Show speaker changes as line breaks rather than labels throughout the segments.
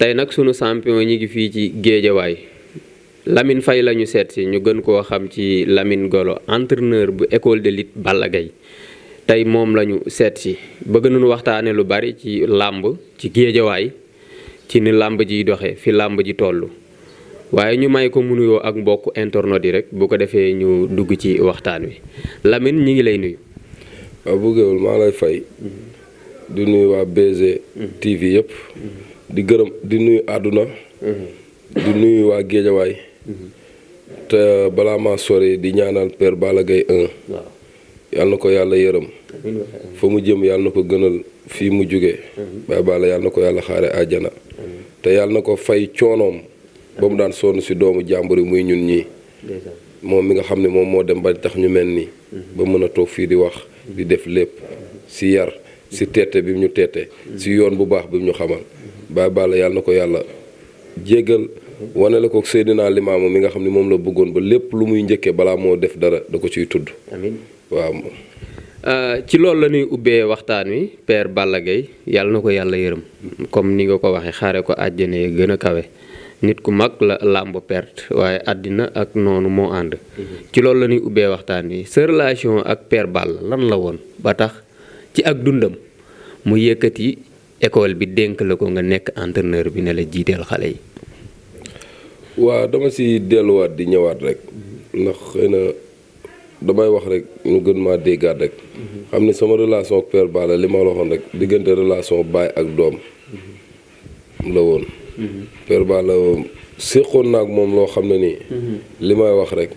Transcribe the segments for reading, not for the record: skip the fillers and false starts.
tey nag sunu champion ñi ngi fii ci Géejawaay Lamine Faye la ñu seet si ñu gën koo xam ci Lamine Golo entraîneur bu école de lutte Balla Gaye tey moom la ñu seet si bëgg nañu waxtaane lu bari ci làmb ci Géejawaay ci ni làmb jiy doxee fi làmb ji toll waaye ñu may ko mu nuyoo ak mbokk internet yi rek bu ko defee ñu dugg ci waxtaan wi Lamine ñi ngi lay nuyu.
waaw bu géewul maa lay fay di nuyu waa BG TV yëpp di gërëm di nuyu àdduna di nuyu waa Géejawaay te balaa maa sori di ñaanal Père Balla Gaye 1 yàlla na ko yàlla yërëm fa mu jëm yàlla na ko gënal fii mu jóge Baye Balla yàlla na ko yàlla xaare àjjana te yàlla na ko fay coonoom ba mu daan sonn si doomu jàmbur yi muy ñun ñii moom mi nga xam ne moom moo dem ba tax ñu mel nii ba mën a toog fii di wax di def lépp si yar si teete bi mu ñu teete si yoon bu baax bi mu ñu xamal Baye Balla yàlla na ko yàlla jéggal wane la ko Seydina Limaamu mi nga xam ne moom la bëggoon ba lépp lu muy njëkkee balaa moo def dara da ko ciy tudd. Amiin waaw.
ci loolu la ñuy ubbee waxtaan wi Père Balla Gaye yàlla na ko yàlla yërëm comme ni nga ko waxee xaare ko àjjana gën a kawe nit ku mag la làmb perte waaye àddina ak noonu moo ànd. ci loolu la ñuy ubbee waxtaan wi sa relation ak Père Balla lan la woon ba tax ci ak dundam mu yëkkati école bi dénk la ko nga nekk entraîneur bi ne la jiiteel xale yi.
waaw dama si delluwaat di ñëwaat rek ndax xëy na damay wax rek ñu gën maa déggaat rek xam ne sama relation ak Père Balla li ma la waxoon rek diggante relation baay ak doom la woon. Père Balla séqoon naa ak moom loo xam ne nii li may wax rek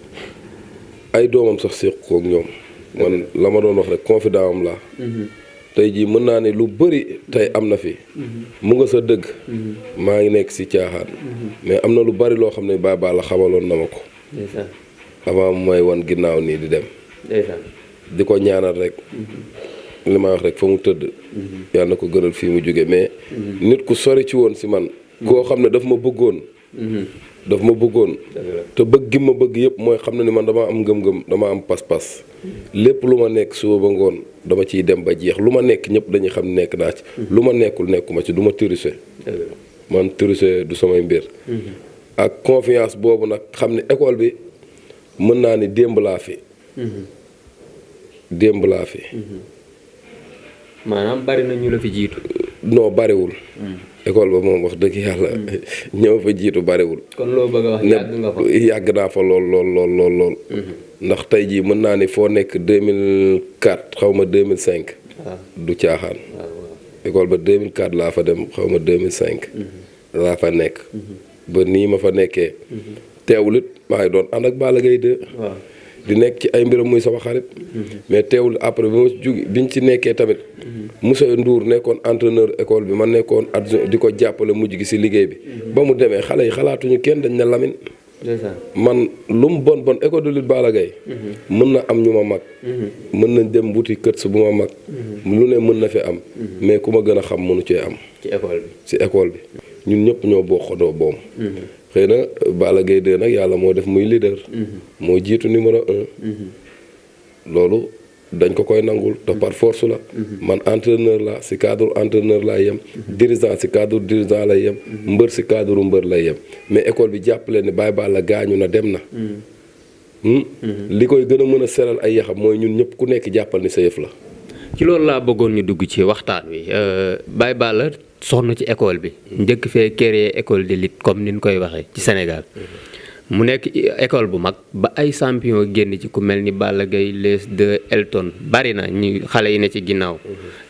ay doomam sax séq ko ak ñoom man la ma doon wax rek confident am laa tey jii mën naa ne lu bëri tey am na fi mu nga sa dëgg maa ngi nekk si caaxaan mais am na lu bari loo xam ne Baye Balla xamaloon na ma ko avant mooy wan ginnaaw nii di dem di ko ñaanal rek li may wax rek fa mu tëdd yàlla na ko gënal fii mu jóge mais nit ku sori ci woon si man koo xam ne daf ma bëggoon te bëgg gi ma bëgg yëpp mooy xam ne ni man dama am ngëm-ngëm dama am pas-pas lépp lu ma nekk suba ba ngoon dama ciy dem ba jeex lu ma nekk ñëpp dañuy xam ne nekk naa ci lu ma nekkul nekkuma ci du ma tricher man tricher du samay mbir ak confiance boobu nag xam ne école bi mën naa ni démb laa fi
maanaam bari na ñu la fi jiitu.
non bariwul. école ba moom wax dëgg yàlla ñëw fa jiitu bariwul.
kon loo bëgg a wax yàgg nga fa.
yàgg naa fa lool. ndax tey jii mën naa ni foo nekk 2004 xaw ma 2005. du caaxaan. école ba 2004 laa fa dem xaw ma 2005. laa fa nekk. ba nii ma fa nekkee. teewul it maa ngi doon ànd ak Balla Gaye 2. di nekk ci ay mbiram muy sama xarit. mais teewul après bi ma jóge biñ ci nekkee tamit. Moussa Ndour nekkoon entraîneur école bi ma nekkoon adjoint di ko jàppale mujj gi si liggéey bi. ba mu demee xale yi xalaatuñu kenn dañ ne Lamine. man lu mu bon école de lutte Balla Gaye mën na am ñu ma mag. mën nañ dem wuti kët su bu ma mag. lu ne mën na fi am. mais ku ma gën a xam mënu cee am. ci école bi ñun ñëpp ñoo bokkandoo boom. xëy na Balla Gaye 2 nag yàlla moo def muy leader. moo jiitu numéro 1. loolu dañ ko koy nangul te par force la. man entraîneur la si cadre entraîneur lay yem. dirigeant si cadre dirigeant lay yem. mbër si cadre mbër lay yem mais école bi jàppale ne Baye Balla gaañu na dem na. li koy gën a mën a seral ay yaxam mooy ñun ñëpp ku nekk jàppal ni sa yëf la.
ci loolu laa bëggoon ñu dugg ci waxtaan wi Baye Balla sonn ci école bi njëkk fee créer école de lutte comme ni ñu koy waxee ci Sénégal mu nekk école bu mag ba ay champion génn ci ku mel ni Balla Gaye Les 2 Elton bari na ñu xale yi ne ci ginnaaw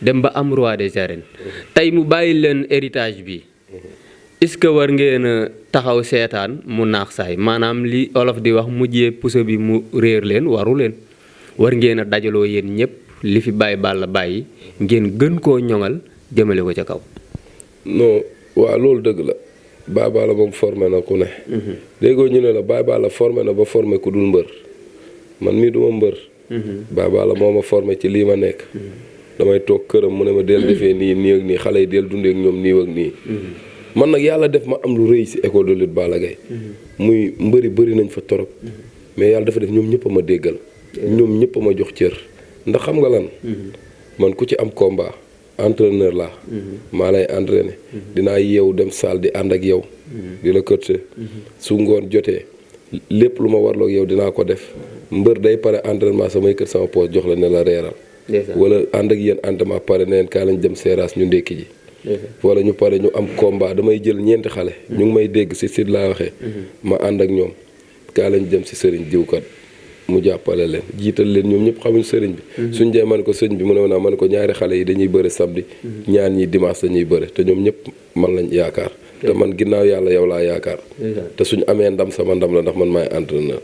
dem ba am roi des arènes tey mu bàyyi leen héritage bi est-ce que war ngeen a taxaw seetaan mu naax saay maanaam li olof di wax mujjee puso bi mu réer leen waru leen war ngeen a dajaloo yéen ñëpp li fi Baye Balla bàyyi ngeen gën koo ñoŋal jëmale ko ca kaw.
non waaw loolu dëgg la Baye Balla moom formé na ku ne. léegoo ñu ne la Baye Balla formé na ba formé ku dul mbër man mii duma mbër. Baye Balla moo ma formé ci lii ma nekk. damay toog këram mu ne ma del defee nii ak nii xale yi del dundee ak ñoom nii ak nii. man nag yàlla def ma am lu rëy si école de lutte Balla Gaye muy mbëri bëri nañ fa torop mais yàlla dafa def ñoom ñëpp a ma déggal. ñoom ñëpp a ma jox cër ndax xam nga lan. man ku ci am combat entraîneur laa. maa lay entraîné. dinaa yeewu dem salle di ànd ak yow. di la coacher. su ngoon jotee lépp lu ma warloog yow dinaa ko def mbër day pare entraînement samay kër sama poos jox la ne la reeral. wala ànd ak yéen entraînement pare neen kaa lañ dem seeraas ñu ndékki ji. wala ñu pare ñu am combat damay jël ñeenti xale. ñu ngi may dégg si site laa waxee. ma ànd ak ñoom kaa lañ dem si sëriñ jiwkat mu jàppale leen jiital leen ñoom ñëpp xamuñ sëriñ bi. suñ dee man ko sëñ bi mu ne ma ne ko ñaari xale yi dañuy bëre samedi. ñaar ñi dimanche dañuy bëre te ñoom ñëpp man lañ yaakaar. te man ginnaaw yàlla yow laa yaakaar. te suñu amee ndam sama ndam la ndax man maay entraîneur.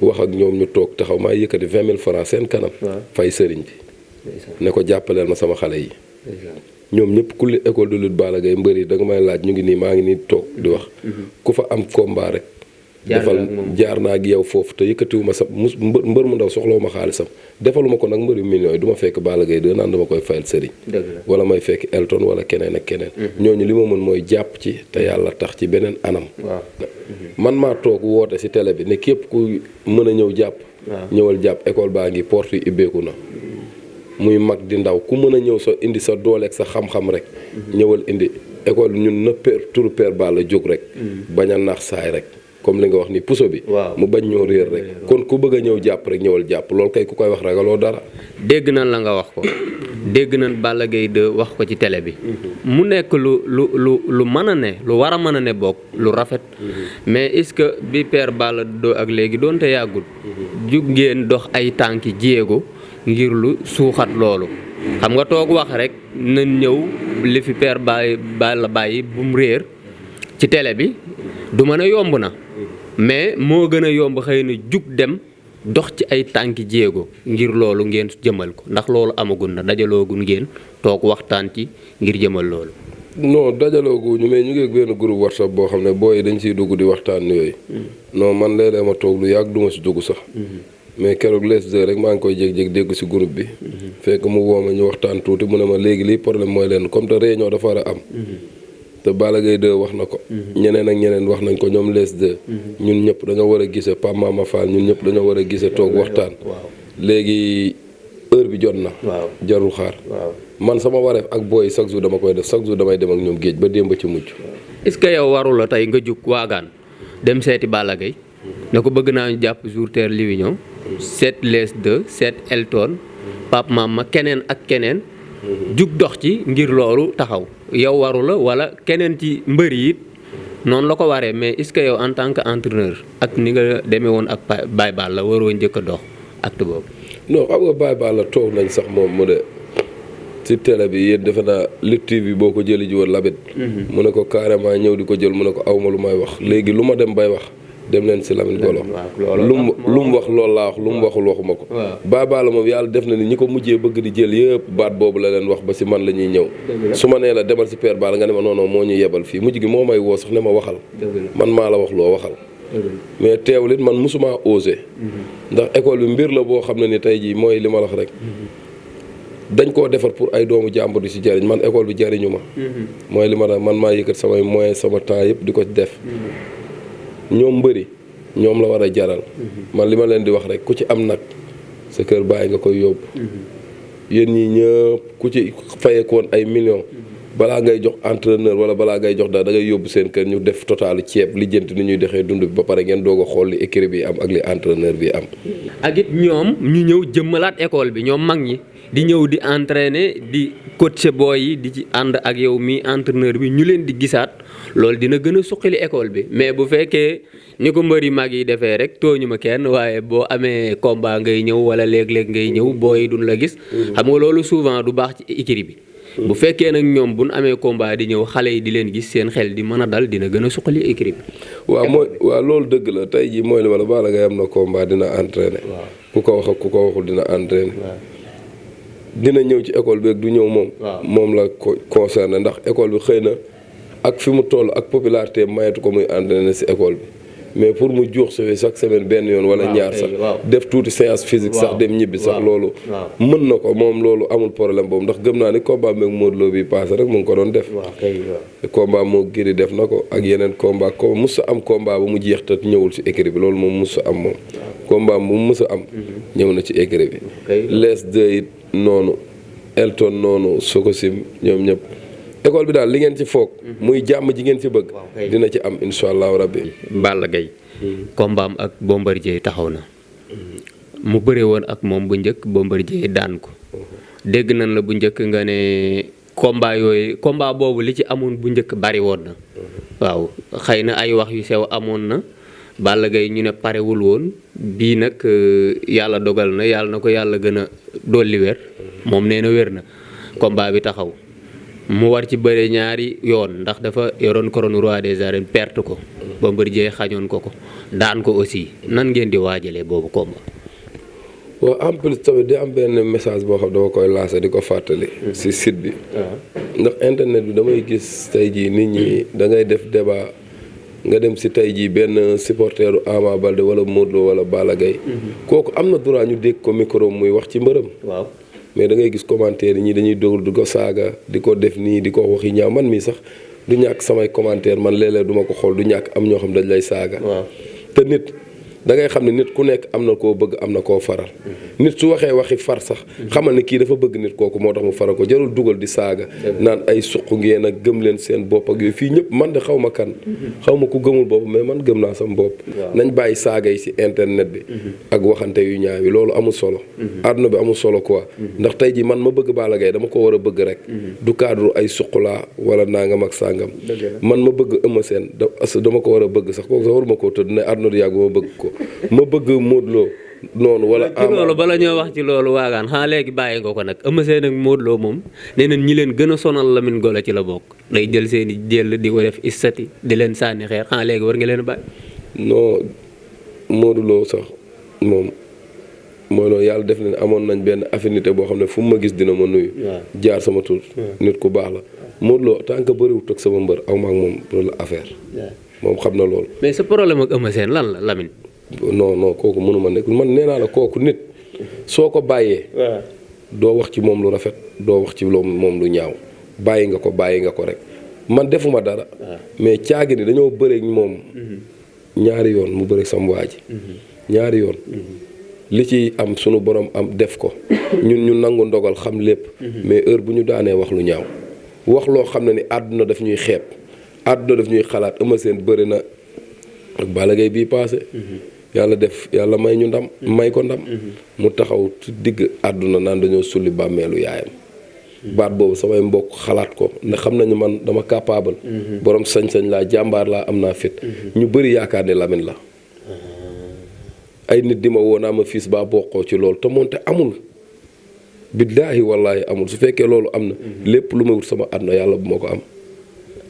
wax ak ñoom ñu toog taxaw maa yëkkati 20 000 francs seen kanam. fay sëriñ bi. ne ko jàppaleel ma sama xale yi. ñoom ñëpp kulli école de lutte Balla Gaye mbër yi da nga may laaj ñu ngi nii maa ngi nii toog di wax. ku fa am combat rek. defal jaar naa ak yow foofu te yëkkatiwuma sa mbër mu ndaw soxlawuma xaalisam defaluma ko nag mbëri millions yi du ma fekk Balla Gaye de naan dama koy fayal sëriñ. wala may fekk Elton wala keneen ak keneen. ñooñu li ma mën mooy jàpp ci te yàlla tax ci beneen anam. man maa toog woote si télé bi ne képp ku mën a ñëw jàpp. ñëwal jàpp école baa ngi porte yi ibbeeku na. muy mag di ndaw ku mën a ñëw sa indi sa dooleeg sa xam-xam rek. ñëwal indi école bi ñun na turu Père Balla jóg rek. bañ a naax saay rek. comme li nga wax ni puso bi. mu bañ ñoo réer rek. kon ku bëgg a ñëw jàpp rek ñëwal jàpp loolu kay ku koy wax ragaloo dara.
dégg nañ la nga wax ko dégg nañ Balla Gaye 2 wax ko ci télé bi. mu nekk lu mën a ne lu war a mën a ne bokk lu rafet. mais est-ce que bi Père Balla 2 ak léegi doonte yàggul. jug ngeen dox ay tànki jéego ngir lu suuxat loolu. xam nga toog wax rek nañ ñëw li fi Père Balla bàyyi bu mu réer ci télé bi du mën a yomb na. mais moo gën a yomb xëy na jug dem dox ci ay tànki jéego ngir loolu ngeen jëmal ko ndax loolu amagul na dajaloogun ngeen toog waxtaan ci ngir jëmal loolu.
non dajalooguñu mais ñu ngi ak benn groupe WhatsApp boo xam ne booy dañ siy dugg di waxtaan yooyu. non man léeg-léeg ma toog lu yàgg duma si dugg sax. mais keroog les deux rek maa ngi koy jég-jég dégg si groupe bi. fekk mu woo ma ñu waxtaan tuuti mu ne ma léegi lii problème mooy leen comme te réunion dafa war a am. te Balla Gaye 2 wax na ko. ñeneen ak ñeneen wax nañ ko ñoom les deux. ñun ñëpp dañoo war a gise Pape Mama Fall ñun ñëpp dañoo war a gise toog waxtaan. léegi heure bi jot na. jarul xaar. man sama wareef ak booy chaque jour dama koy def chaque jour damay dem ak ñoom géej ba démb ci mujj.
est-ce que yow warul la tey nga jug waagaan dem seeti Balla Gaye ne ko bëgg naa ñu jàpp jour terre Livignon seet les deux seet Elton Pape Mama keneen ak keneen. jug dox ci ngir loolu taxaw yow waru la wala keneen ci mbër yi noonu la ko waree mais est-ce que yow en tant que entraîneur ak ni nga demee woon ak Baye Balla waroo njëkk a dox acte boobu.
non xam nga Baye Balla toog nañ sax moom mu de ci télé bi yéen defe naa Lutte TV boo ko jëli ji woon labit mu ne ko carrément ñëw di ko jël mu ne ko awma lu may wax léegi lu ma dem bay wax dem leen si Lamine Golo lu mu wax loolu laa wax lu mu waxul waxuma ko. Baye Balla moom yàlla def na ni ñi ko mujjee bëgg di jël yëpp baat boobu la leen wax ba si man la ñuy ñëw. su ma nee la demal si Père Balla nga ne ma non moo ñu yebal fii mujj gi moo may woo sax ne ma waxal. man maa la wax loo waxal. mais teewul it man mosuma osé. ndax école bi mbir la boo xam ne ni tey jii mooy li ma la wax rek. dañ koo defar pour ay doomu jàmbur di si jariñ man école bi jariñu ma. mooy li ma la man maa yëkkat samay moyens sama temps yëpp di ko def. ñoom mbëri ñoom la war a jaral. man li ma leen di wax rek ku ci am nag sa kër bàyyi nga koy yóbbu. yéen ñi ñëpp ku ci fayekoon ay millions. balaa ngay jox entraîneur wala balaa ngay jox daal da ngay yóbbu seen kër ñu def totalu ceeb lijjanti ni ñuy dexee dund bi ba pare ngeen doog a xool li écurie bi am ak li entraîneur bi am.
ak it ñoom ñu ñëw jëmmalaat école bi ñoom mag ñi di ñëw di entraîner di coacher booy yi di ci ànd ak yow mi entraîneur bi ñu leen di gisaat loolu dina gën a suqali école bi mais bu fekkee ni ko mbëri mag yi defee rek tooñu ma kenn waaye boo amee combat ngay ñëw wala léeg-léeg ngay ñëw booy yi duñ la gis. xam nga loolu souvent du baax ci écurie bi. bu fekkee nag ñoom bu ñu amee combat di ñëw xale yi di leen gis seen xel di mën a dal dina gën a suqali écurie bi.
waaw loolu dëgg la tey jii mooy li ma la Balla Gaye am na combat dina entraîner. ku ko wax ak ku ko waxul dina entraîner. dina ñëw ci école bi rek du ñëw moom. moom la ko concerné ndax école bi xëy na ak fi mu toll ak popularité mayetu ko muy entraîner si école bi. mais pour mu juux si chaque semaine benn yoon wala ñaar sax def tuuti séance physique sax dem ñibbi sax loolu mën na ko moom loolu amul problème boobu ndax gëm naa ni combat meeg Modou Lo bi passé rek mu ngi ko doon def combat moo Gris def na ko ak yeneen combat ko mus a am combat ba mu jeex te ñëwul ci écurie bi loolu moom mus a am moom combat bu mu mus a am ñëw na ci écurie bi les deux it noonu Elton noonu Sokosim ñoom ñëpp école bi daal li ngeen ci foog. muy jàmm ji ngeen ci bëgg. dina ci am incha allahu rabbi.
Balla Gaye kombaam ak Bombardier taxaw na mu bëre woon ak moom bu njëkk Bombardier daan ko dégg nañ la bu njëkk nga ne combat boobu li ci amoon bu njëkk bari woon na waaw xëy na ay wax yu sew amoon na Balla Gaye ñu ne parewul woon bii nag yàlla dogal na yàlla na ko yàlla gën a dolli wér moom nee na wér na combat bi taxaw mu war ci bëre ñaari yoon ndax dafa yoroon couronne roi des arènes perte ko Bombardier xañoon ko daan ko aussi nan ngeen di waajalee boobu combat.
waaw en plus tamit di am benn message boo xam dama koy lancer di ko fàttali. si site bi. ndax internet bi damay gis tey jii nit ñi da ngay def débat nga dem si tey jii benn supporteru Ama Baldé wala Modou Lo wala Balla Gaye kooku am na droit ñu dégg ko micro muy wax ci mbërëm.
waaw
mais da ngay gis commentaire yi ñii dañuy déglu di ko saaga di ko def nii di ko waxi ñaaw man mii sax du ñàkk samay commentaire man léeg-léeg du ma ko xool du ñàkk am ñoo xam dañ lay saaga. te nit da ngay xam ne nit ku nekk am na koo bëgg am na koo faral. nit su waxee waxi far sax xamal ne kii dafa bëgg nit kooku moo tax mu faral ko jarul dugal di saaga. naan ay suq ngeen ak gëm leen seen bopp ak yooyu fii ñëpp man de xaw ma kan. xaw ma ku gëmul bopp mais man gëm naa sama bopp. nañ bàyyi saaga yi si internet bi. ak waxante yu ñaaw yi loolu amul solo. àdduna bi amul solo quoi. ndax tey jii man ma bëgg Balla Gaye dama ko war a bëgg rek. du cadre ay suq laa wala nangam ak sàngam. man ma bëgg Eumeu Sène dama ko war a bëgg sax kooku sax waruma koo tëdd ne àdduna du yàgg ma bëgg ko. ma bëgg Modou Lo noonu wala.
ci loolu bala ñoo wax ci loolu waagaan xanaa léegi bàyyi nga ko nag Eumeu Sène ak Modou Lo moom nee nañ ñi leen gën a sonal Lamine Golo ci la bokk day jël seen i jël di ko def istati di leen sànni xeer xanaa léegi war nga leen a bàyyi.
non Modou Lo sax moom mooy loolu yàlla def na ne amoon nañ benn affinité boo xam ne fu mu ma gis dina ma nuyu. jaar sama tur. nit ku baax la Modou Lo tant que bëriwut ak sama mbër aw ma ak moom loolu affaire. moom xam na loolu.
mais sa problème ak Eumeu Sène lan la Lamine.
non kooku mënuma nekk man nee naa la kooku nit soo ko bàyyee. doo wax ci moom lu rafet doo wax ci moom lu ñaaw bàyyi nga ko rek man defuma dara. mais caagi ni dañoo bëreeg moom. ñaari yoon mu bëreeg sama waa ji. ñaari yoon. li ci am sunu borom am def ko ñun ñu nangu ndogal xam lépp. mais heure bu ñu daanee wax lu ñaaw wax loo xam ne ni àdduna daf ñuy xeeb àdduna daf ñuy xalaat Eumeu Sène bëri na ak Balla Gaye bii paase. yàlla may ñu ndam may ko ndam. mu taxaw ci digg àdduna naan dañoo sulli bàmmeelu yaayam. baat boobu samay mbokk xalaat ko ndax xam nañu man dama capable. borom sañ-sañ laa jàmbaar laa am naa fit. ñu bëri yaakaar ne Lamine la. ay nit di ma woo naa ma fiis baa bokkoo ci loolu te moonte amul. billaahi wallaahi amul su fekkee loolu am na. lépp lu ma wut sama àdduna yàlla bu ma ko am.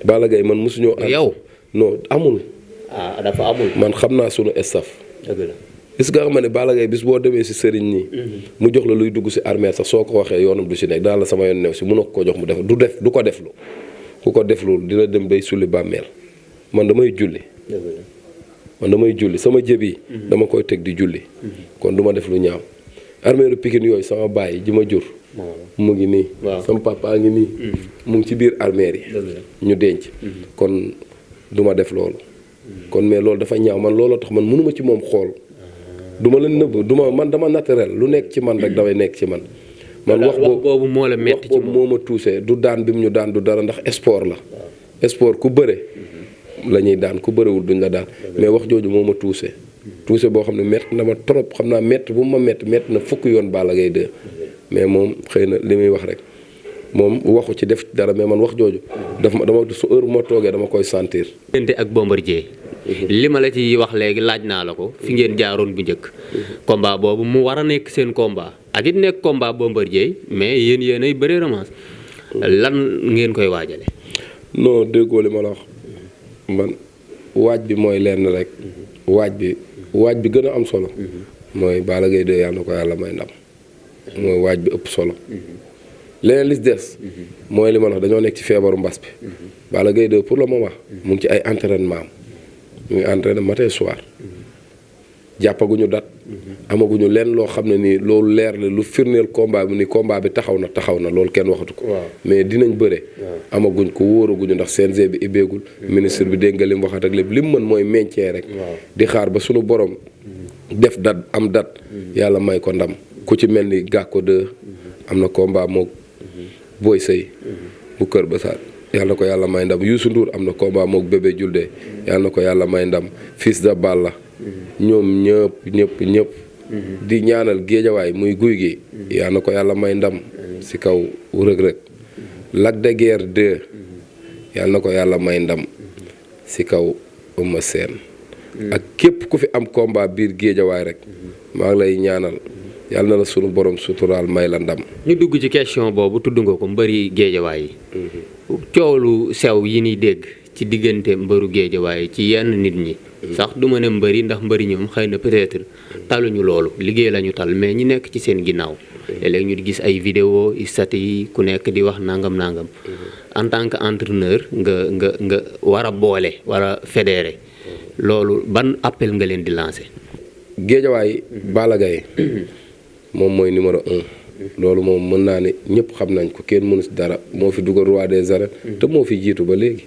Balla Gaye man mosuñoo.
yow
non amul.
dafa amul.
man xam naa sunu staff.
dëgg la.
est-ce que nga xam ne Balla Gaye bis boo demee si sëriñ nii. mu jox la luy dugg si armée sax soo ko waxee yoonam du si nekk daal la sama yoon new si mënoo ko jox mu def du ko deflu ku ko deflu dina dem bay sulli bàmmeel man damay julli. sama jëb yi. dama koy teg di julli. kon du ma def lu ñaaw. armée lu Pikine yooyu sama baay ji ma jur. mu ngi nii. sama papa ngi nii. mu ngi ci biir armée yi. ñu denc. kon du ma def loolu. kon mais loolu dafa ñaaw man looloo tax man mënuma ci moom xool. du ma leen nëbb man dama naturel lu nekk ci man rek damay nekk ci man. man wax
boobu moo la metti ci
moo ma touché du daan bi mu ñu daan du dara ndax sport la. sport ku bëre. la ñuy daan ku bërewul duñ la daan. mais wax jooju moo ma touché. touché boo xam ne métti na ma trop xam naa métti bu ma métti na fukk yoon Balla Gaye 2 mais moom xëy na li muy wax rek moom waxu ci def dara mais man wax jooju. dama su heure bu ma toogee dama koy sentir.
ak Bombardier. li ma la ci wax léegi laaj naa la ko fi ngeen jaaroon bu njëkk. combat boobu mu war a nekk seen combat ak it nekk combat Bombardier mais yéen ay bëre revanche lan ngeen koy waajale.
non déggoo li ma la wax man waaj bi mooy lenn rek. waaj bi gën a am solo. mooy Balla Gaye 2 yàlla na ko yàlla may ndam. mooy waaj bi ëpp solo. leneen li des. mooy li ma la wax dañoo nekk ci feebaru mbas bi. Balla Gaye 2 pour le moment. mu ngi ci ay entraînement mu ngi entraîné matin soir. jàppaguñu dat. amaguñu lenn loo xam ne nii loolu leer la lu firndeel combat bi ni combat bi taxaw na loolu kenn waxatu ko. mais dinañ bëre. amaguñ ko wóoraguñu ndax CNG bi ibbeegul. ministre bi dégg nga li mu waxat ak lépp li mu mën mooy maintien rek. di xaar ba suñu borom. def dat am dat. yàlla may ko ndam ku ci mel ni Gàkko 2. am na combat moog Boy Sey bu Kër Bassar yàlla na ko yàlla may ndam Youssou Ndour am na combat mook Bébé Julde yàlla na ko yàlla may ndam Fils de Balla ñoom ñëpp di ñaanal géejawaay muy guy gi yàlla na ko yàlla may ndam si kaw Reug-Reug Lac de Guiers 2 yàlla na ko yàlla may ndam si kaw Eumeu Sène ak képp ku fi am combat biir géejawaay rek maa ngi lay ñaanal yàlla na la sunu borom suturaal may la ndam.
ñu dugg ci question boobu tudd nga ko mbëri géejawaay yi. coow lu sew yi ni dégg ci diggante mbëru géejawaay ci yenn nit ñi. sax du ma ne mbëri ndax mbëri ñoom xëy na peut-être taluñu loolu liggéey lañu tal mais ñi nekk ci seen ginnaaw. léeg-léeg ñu di gis ay vidéo statut yi ku nekk di wax nangam. en tant que entraîneur nga war a boole war a fédérer loolu ban appel nga leen di lancer.
géejawaay Balla Gaye moom mooy numéro 1 loolu moom mën naa ne ñëpp xam nañ ko kenn mënu si dara moo fi dugal roi des arènes te moo fi jiitu ba léegi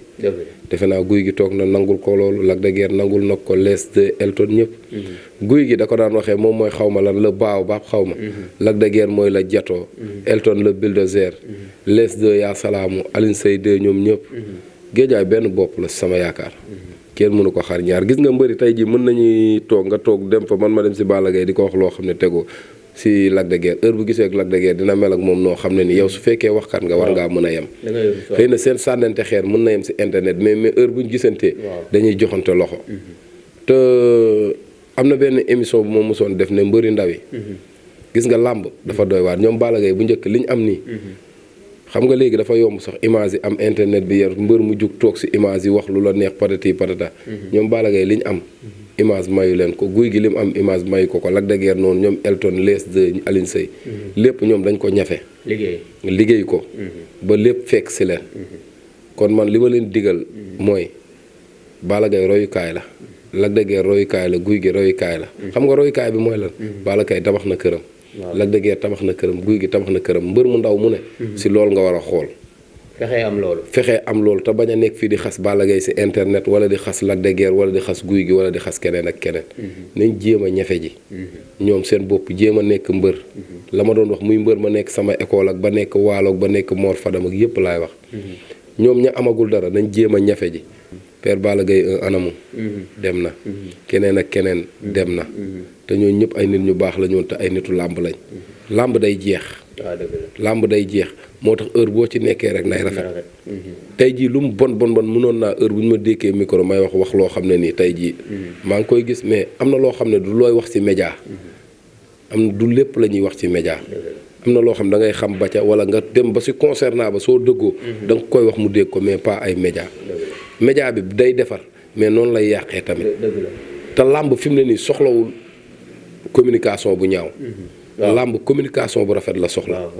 defe naa guy gi toog na nangul ko loolu Lac de Guiers nangul nag ko les de Elton ñëpp guy gi da ko daan waxee moom mooy xaw ma lan la baaw baab xaw ma Lac de Guiers mooy la jatoo Elton la bulldozer les de yaa salaamu Alioune Seye de ñoom ñëpp géejaay benn bopp la sama yaakaar kenn mënu ko xar ñaar gis nga mbëri tey ji mën nañuy toog nga toog dem fa man ma dem si Balla Gaye di ko wax loo xam ne tegoo si Lac de Guiers heure bu gisee ak Lac de Guiers dina mel ak moom noo xam ne ni yow su fekkee waxkat nga war ngaa mën a yem xëy na seen sànnante xeer mën na yem si internet mais heure buñ gisantee dañuy joxante loxo te am na benn émission bu ma mosoon def ne mbëri ndaw yi gis nga làmb dafa doy waar ñoom Balla Gaye bu njëkk liñ am nii xam nga léegi dafa yomb sax image yi am internet bi yer mbër mu jug toog si image yi wax lu la neex patati patata ñoom Balla Gaye li ñu am image mayu leen ko guy gi li mu am image mayu ko Lac de Guiers noonu ñoom Elton les de Alioune Seye lépp ñoom dañ ko ñafe liggéey ko ba lépp fekk si leen kon man li ma leen digal mooy Balla Gaye royukaay la Lac de Guiers royukaay la guy gi royukaay la xam nga royukaay bi mooy lan Balla Gaye tabax na këram Lac de Guiers tabax na këram guy gi tabax na këram mbër mu ndaw mu ne si loolu nga war a xool fexee am loolu te bañ a nekk fii di xas Balla Gaye si internet wala di xas Lac de Guiers wala di xas guy gi wala di xas keneen ak keneen nañ jéem a ñafe ji ñoom seen bopp jéem a nekk mbër la ma doon wax muy mbër ma nekk sama école ak ba nekk waaloog ba nekk Mor Fadam ak yépp laay wax ñoom ña amagul dara nañ jéem a ñafe ji Père Balla Gaye anamu dem na keneen ak keneen dem na te ñooñu ñëpp ay nit ñu baax la ñoon te ay nitu làmb lañ làmb day jeex làmb day jeex moo tax heure boo ci nekkee rek nay rafet tey jii lu mu bon mënoon naa heure bu ñu ma dékkee micro may wax loo xam ne nii tey jii maa ngi koy gis mais am na loo xam ne du looy wax ci média am du lépp la ñuy wax ci média am na loo xam da ngay xam ba ca wala nga dem ba ci concernant ba soo dëggoo da nga koy wax mu dégg ko mais pas ay média bi day defar mais noonu lay yàqee tamit te làmb fi mu ne nii soxlawul communication bu ñaaw làmb communication bu rafet la soxla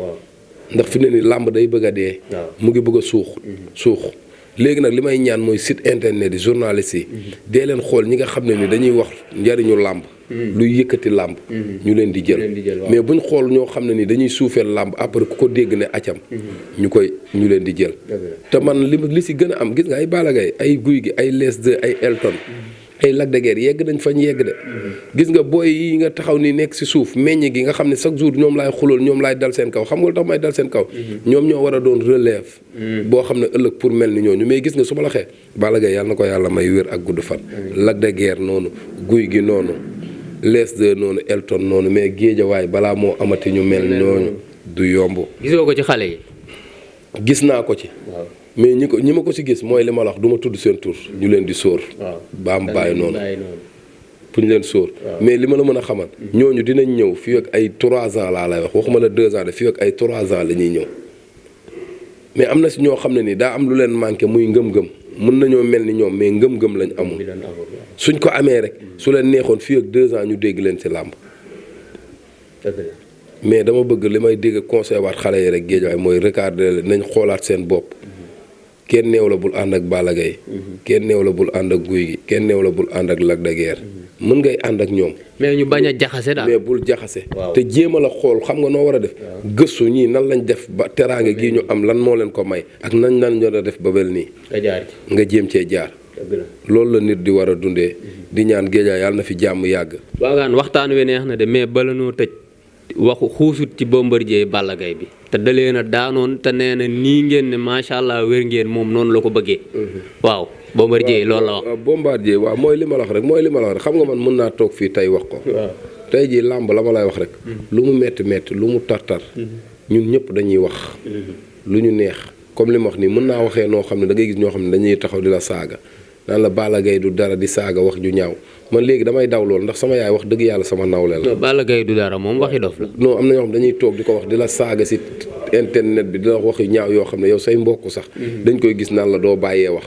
ndax fi mu ne nii làmb day bëgg a dee mu ngi bëgg a suux léegi nag li may ñaan mooy site internet yi journalistes yi dee leen xool ñi nga xam ne ni dañuy wax njariñu làmb luy yëkkati làmb ñu leen di jël mais buñ xool ñoo xam ne ni dañuy suufeel làmb après ku ko dégg ne acam ñu leen di jël te man li si gën a am gis nga ay Balla Gaye ay guy gi ay les de ay Elton ay Lac de Guiers yegg nañ fañ yegg de gis nga booy yi nga taxaw ni nekk si suuf meññ gi nga xam ne chaque jour ñoom laay xulool ñoom laay dal seen kaw xam nga lu tax may dal seen kaw ñoom ñoo war a doon relève boo xam ne ëllëg pour mel ni ñooñu mais gis nga su ma la xee Balla Gaye yàlla na ko yàlla may wér ak gudd fan Lac de Guiers noonu guy gi noonu les de noonu Elton noonu mais géejawaay balaa moo amati ñu mel ñooñu du yomb
gisoo ko ci xale yi
gis naa ko ci mais ñi ma ko ci gis mooy li ma la wax du ma tudd seen tur ñu leen di sóor baam bàyyi noonu pour ñu leen sóor mais li ma la mën a xamal ñooñu dinañ ñëw fii ak ay 3 ans laa lay wax waxuma la 2 ans de fii ak ay 3 ans la ñuy ñëw mais am na si ñoo xam ne ni daa am lu leen manqué muy ngëm-ngëm mën nañoo mel ni ñoom mais ngëm-ngëm lañ amul suñ ko amee rek su leen neexoon fii ak 2 ans ñu dégg leen ci làmb mais dama bëgg li may dégg conseil waat xale yi rek géej waay mooy regarder nañ xoolaat seen bopp kenn neew la bul ànd ak Balla Gaye kenn neew la bul ànd ak guy gi kenn neew la bul ànd ak Lac de Guiers mën ngay ànd ak ñoom
mais ñu bañ a jaxase daal
mais bul jaxase te jéem a la xool xam nga noo war a def gëstu ñii nan lañ def ba teraanga gii ñu am lan moo leen ko may ak nañ ñoo a def ba bel nii nga jéem cee jaar loolu la nit di war a dundee di ñaan géejaay yàlla na fi jàmm yàgg
waagaan waxtaan wi neex na de mais bala noo tëj waxu xuusut ci Bombardier Balla Gaye bi te da leen a daanoon te nee na nii ngeen ne macha allah wér ngeen moom noonu la ko bëggee. waaw Bombardier loolu la wax.
waaw Bombardier waaw mooy li ma la wax rek xam nga man mën naa toog fii tey wax ko. tey jii làmb la ma lay wax rek. lu mu metti metti lu mu tartar. ñun ñëpp dañuy wax. lu ñu neex comme li ma wax nii mën naa waxee noo xam ne da ngay gis ñoo xam ne dañuy taxaw di la saaga naan la Balla Gaye du dara di saaga wax ju ñaaw man léegi damay daw loolu ndax sama yaay wax dëgg yàlla sama nawle la.
Balla Gaye du dara moom waxi dof la.
non am na ñoo xam dañuy toog di ko wax di la saaga si internet bi di la wax yu ñaaw yoo xam ne yow say mbokk sax. dañ koy gis naan la doo bàyyee wax.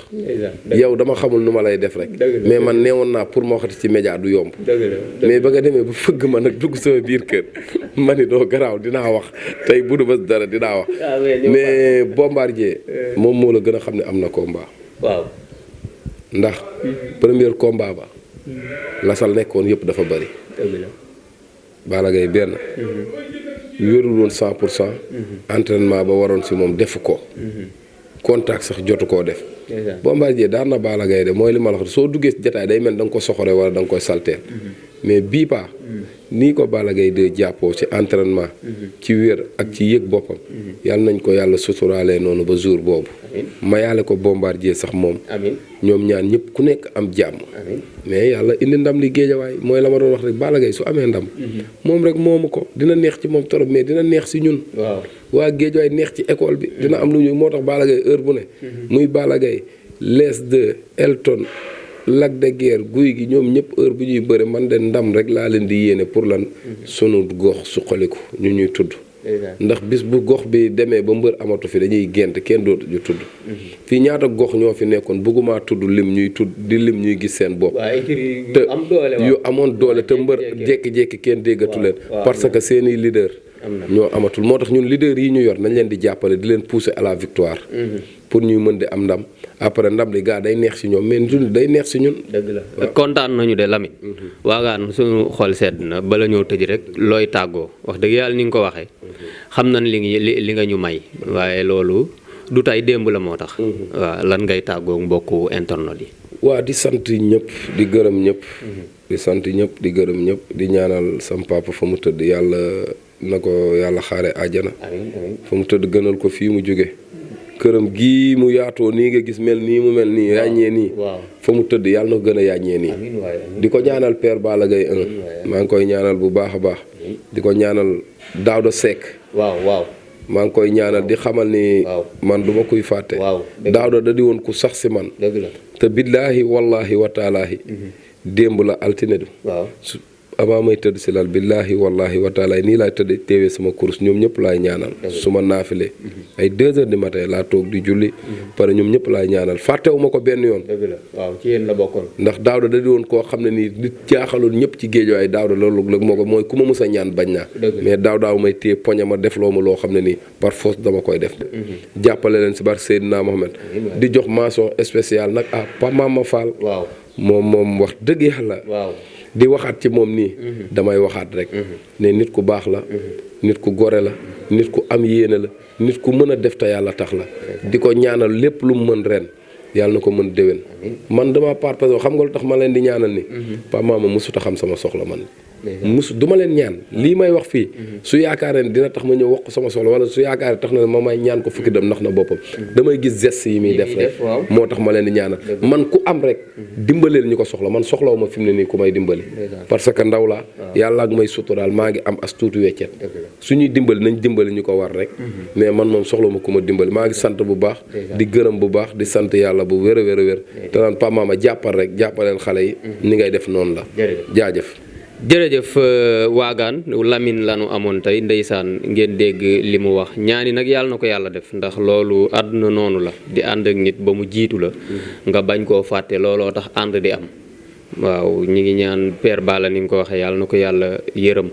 yow dama xamul nu ma lay def rek. mais man neewoon naa pour ma waxati ci média du yomb. mais ba nga demee ba fëgg ma nag dugg sama biir kër ma ni doo garaaw dinaa wax tey bu du bës dara dinaa wax. mais Bombardier moom moo la gën a xam ne am na combat.
waaw.
ndax premier combat ba. lasal nekkoon yëpp dafa bari. Balla Gaye benn. wérul woon 100%. entraînement ba waroon si moom defu ko. contact sax jotu koo def. Bombardier daan na Balla Gaye de mooy li ma la wax soo duggee si jotaay day mel da nga ko soxore wala da nga koy salteel. mais bii paa nii ko Balla Gaye de jàppoo ci entraînement. ci wér ak ci yëg boppam. yàlla nañ ko yàlla suturaalee noonu ba jour boobu. mayaale ko Bombardier sax moom. ñoom ñaan ñëpp ku nekk am jàmm. mais yàlla indi ndam li géejawaay mooy la ma doon wax rek Balla Gaye su amee ndam. moom rek moomu ko dina neex ci moom torop mais dina neex si ñun. waa géejawaay neex ci école bi. dina am lu ñu moo tax Balla Gaye heure bu ne. muy Balla Gaye les de Elton. Lac de Guiers guy gi ñoom ñëpp heure bu ñuy bëre man de ndam rek laa leen di yéene pour lan sunu gox suqaliku ñu ñuy tudd. ndax bis bu gox bi demee ba mbër amatu fi dañuy gént kenn dootu ñu tudd. fii ñaata gox ñoo fi nekkoon bëgguma tudd lim ñuy tudd di lim ñuy gis seen bopp. te yu amoon doole te mbër jékki-jékki kenn déggatu leen. parce que seeni leader ñoo amatul moo tax ñun leader yi ñu yor nañ leen di jàppale di leen pousser à la victoire. pour ñuy mën di am ndam après ndam li gaa day neex si ñoom mais ñun day neex si ñun.
dëgg la kontaan nañu de Lamine. waagaan suñu xol sedd na bala ñoo tëj rek looy tàggoo wax dëgg yàlla ni nga ko waxee. xam nañ li nga ñu may waaye loolu du tey démb la moo tax. waaw lan ngay tàggoo mbokku internet yi.
waa di sant ñëpp di gërëm ñëpp. di sant ñëpp di gërëm ñëpp di ñaanal sam papa fa mu tëdd yàlla na ko yàlla xaare àjjana. fa mu tëdd gënal ko fii mu jóge këram gii mu yaatoo nii nga gis mel nii mu mel nii yàññee nii fa mu tëdd yàlla na ko gën a yàññee nii di ko ñaanal père Balla Gaye 1 maa ngi koy ñaanal bu baax a baax di ko ñaanal Daouda Seck maa ngi koy ñaanal di xamal ni man duma kuy fàtte Daouda da di woon ku sax si man te billaahi wallaahi wa taalaahi démb la altine du avant may tëdd si lal billaahi wallaahi wa taala nii laay tëdd teewee sama course ñoom ñëpp laay ñaanal su ma naafilee ay 2 heures du matin laa toog di julli pare ñoom ñëpp laay ñaanal fàttewuma ko benn yoon.
dëgg la waaw ci yéen la bokkoon.
ndax Daouda da di woon koo xam ne nii nit jaaxaloon ñëpp ci géej waaye Daouda loolu la moo ko mooy ku ma mës a ñaan bañ naa. mais Daouda may téye poñe ma def loo ma loo xam ne nii par force dama koy def. jàppale leen si bar Seydina Mohamed. di jox mention spéciale nag ah Pa Mama Fall. waaw moom wax dëgg yàlla. di waxaat ci moom nii damay waxaat rek ne nit ku baax la nit ku gore la nit ku am yéene la nit ku mën a def te yàlla tax la di ko ñaanal lépp lu mu mën ren yàlla na ko mën déwén man dama partage xam nga lu tax ma leen di ñaanal ni Pa Mama mësut a xam sama soxla man du ma leen ñaan lii may wax fii su yaakaaree ne dina tax ma ñëw wax ko sama soxla wala su yaakaaree tax na ne ma may ñaan ko fukki dem ndax na boppam damay gis geste yi muy def rek moo tax ma leen di ñaanal man ku am rek dimbaleel ñu ko soxla man soxlawu ma fi mu ne nii ku may dimbali parce que ndaw laa yàlla ak may suturaal maa ngi am as tuuti weccet suñuy dimbali nañ dimbali ñu ko war rek mais man moom soxlawu ma ku ma dimbali maa ngi sant bu baax di gërëm bu baax di sant yàlla bu wér a wér a wér te naan Pa Mama jàppal rek jàppaleel xale yi ni ngay def noonu la jaajëf
jërëjëf waagaan Lamine lanu amoon tey ndeysaan ngeen dégg li mu wax ñaani nag yàlla na ko yàlla def ndax loolu àdduna noonu la di ànd ak nit ba mu jiitu la nga bañ koo fàtte looloo tax ànd di am waaw ñi ngi ñaan père Balla ni nga ko waxee yàlla na ko yàlla yërëm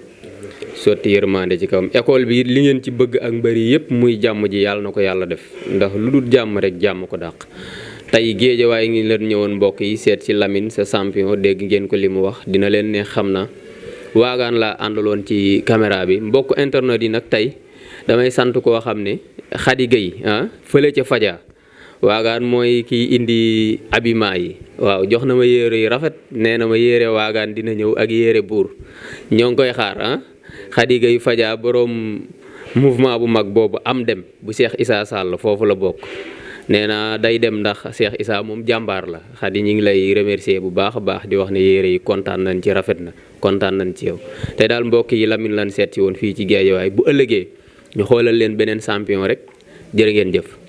sotti yërmande ci kawam école bi li ngeen ci bëgg ak mbëri yëpp muy jàmm ji yàlla na ko yàlla def ndax lu dul jàmm rek jàmm ko dàq tey géejawaay ngi leen ñëwoon mbokk yi seet ci Lamine sa champion dégg ngeen ko li mu wax dina leen ne xam na waagaan laa àndaloon ci caméra bi mbokk internet yi nag tey damay sant koo xam ne Khady Gueye fële ca Fadia waagaan mooy kiy indi abima yi waaw jox na ma yére yu rafet nee na ma yére waagaan dina ñëw ak yére buur ñoo ngi koy xaar Khady Gueye Fadia borom mouvement bu mag boobu am dem bu Cheikh Issa Sall foofu la bokk nee na day dem ndax Cheikh Issa moom jàmbaar la Khady ñu ngi lay remercier bu baax a baax di wax ne yére yi kontaan nañ ci rafet na kontaan nañ ci yow te daal mbokk yi Lamine lan seet si woon fii ci Guédiawaye bu ëllëgee ñu xoolal leen beneen champion rek jërë ngeen jëf.